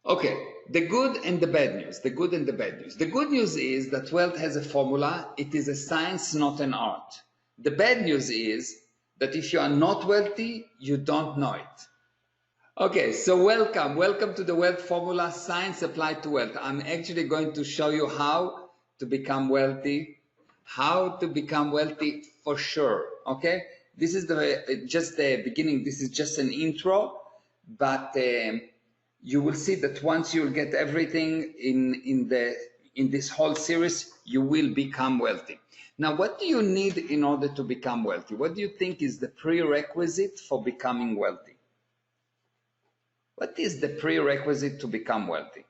Okay, the good and the bad news. The good and the bad news. The good news is that wealth has a formula. It is a science, not an art. The bad news is that if you are not wealthy, you don't know it. Okay, so welcome to the wealth formula, science applied to wealth. I'm actually going to show you how to become wealthy, for sure. Okay, this is just the beginning. This is just an intro, but you will see that once you get everything in this whole series, you will become wealthy. Now, what do you need in order to become wealthy? What do you think is the prerequisite for becoming wealthy? What is the prerequisite to become wealthy?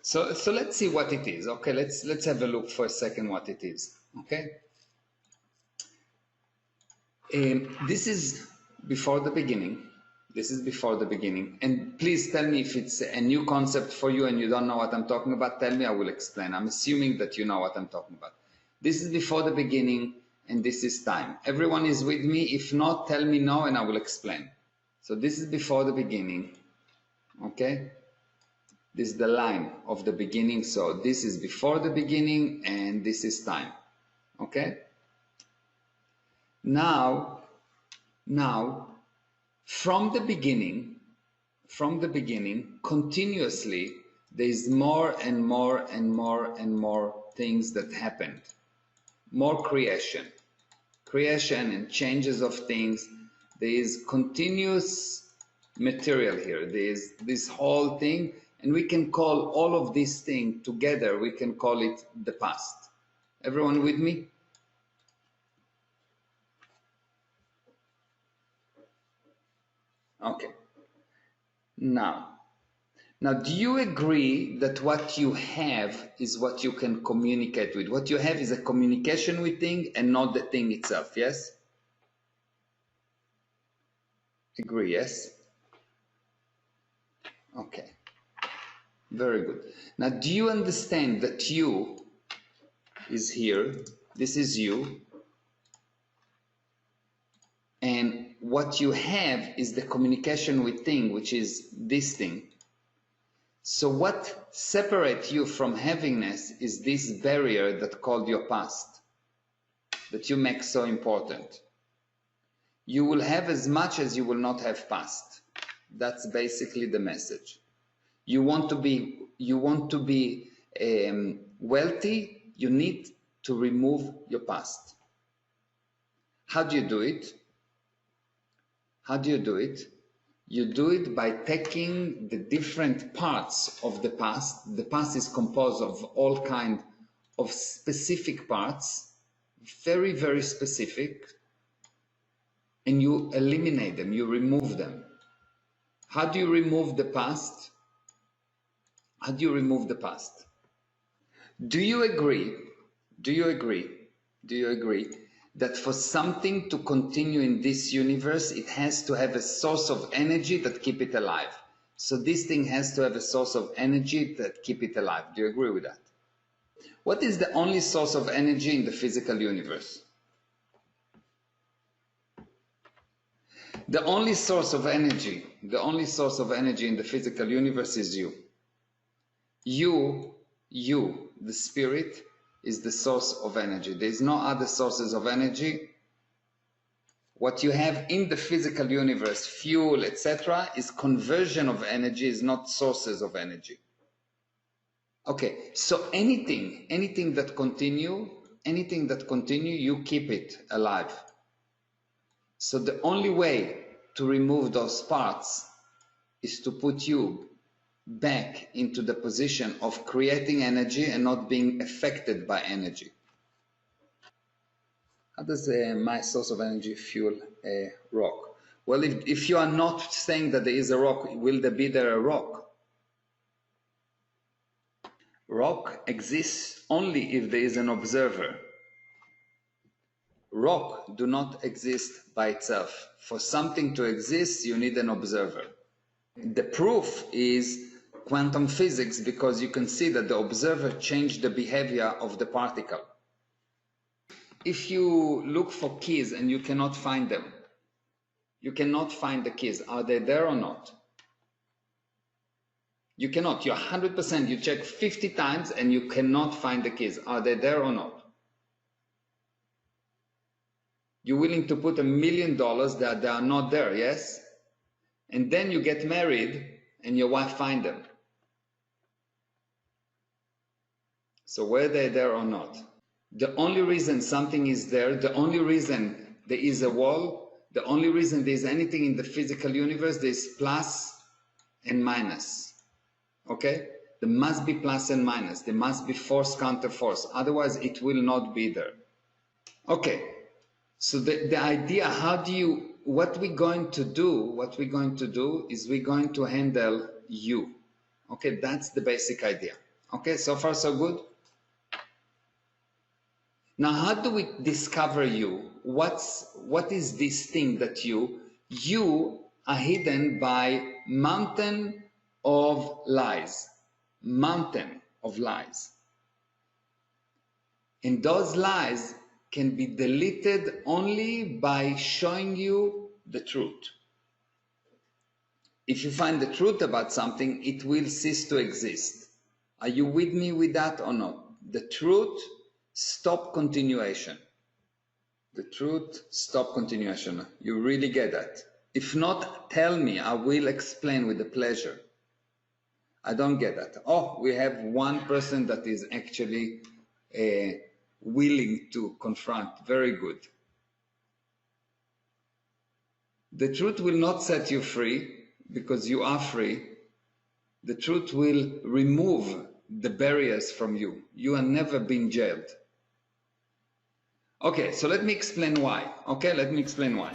So let's see what it is. Okay, let's have a look for a second what it is. Okay, this is before the beginning. This is before the beginning. And please tell me if it's a new concept for you and you don't know what I'm talking about. Tell me, I will explain. I'm assuming that you know what I'm talking about. This is before the beginning and this is time. Everyone is with me? If not, tell me no and I will explain. So this is before the beginning, okay? This is the line of the beginning. So this is before the beginning and this is time, okay? Now, from the beginning, continuously, there is more and more and more and more things that happened. More creation and changes of things. There is continuous material here. There is this whole thing, and we can call all of this thing together, we can call it the past. Everyone with me? Okay. Now, do you agree that what you have is what you can communicate with? What you have is a communication with thing and not the thing itself, yes? Agree, yes? Okay. Very good. Now, do you understand that you is here? This is you. And what you have is the communication with thing, which is this thing. So what separates you from havingness is this barrier that called your past, that you make so important. You will have as much as you will not have past. That's basically the message. You want to be wealthy, you need to remove your past. How do you do it? You do it by taking the different parts of the past. The past is composed of all kinds of specific parts, very, very specific, and you eliminate them, you remove them. How do you remove the past? Do you agree that for something to continue in this universe, it has to have a source of energy that keep it alive? So this thing has to have a source of energy that keep it alive. Do you agree with that? What is the only source of energy in the physical universe? The only source of energy in the physical universe is you. You, the spirit, is the source of energy. There is no other sources of energy. What you have in the physical universe, fuel, etc., is conversion of energy, is not sources of energy. Okay, so anything that continue, you keep it alive. So the only way to remove those parts is to put you back into the position of creating energy and not being affected by energy. How does my source of energy fuel a rock? Well, if you are not saying that there is a rock, will there be a rock? Rock exists only if there is an observer. Rock do not exist by itself. For something to exist, you need an observer. The proof is quantum physics, because you can see that the observer changed the behavior of the particle. If you look for keys and you cannot find them, you cannot find the keys. Are they there or not? You cannot. You're 100%. You check 50 times and you cannot find the keys. Are they there or not? You're willing to put $1 million that they are not there, yes? And then you get married and your wife finds them. So were they there or not? The only reason something is there, the only reason there is a wall, the only reason there is anything in the physical universe, there is plus and minus. Okay? There must be plus and minus. There must be force counter force. Otherwise, it will not be there. Okay. So the idea, what we're going to do is we're going to handle you. Okay, that's the basic idea. Okay, so far so good? Now, how do we discover you? What is this thing that you are hidden by mountain of lies. Mountain of lies. And those lies can be deleted only by showing you the truth. If you find the truth about something, it will cease to exist. Are you with me with that or not? The truth, stop continuation. The truth, stop continuation. You really get that? If not, tell me. I will explain with the pleasure. I don't get that. Oh, we have one person that is actually willing to confront. Very good. The truth will not set you free because you are free. The truth will remove the barriers from you. You have never been jailed. Okay, so let me explain why. Okay, let me explain why.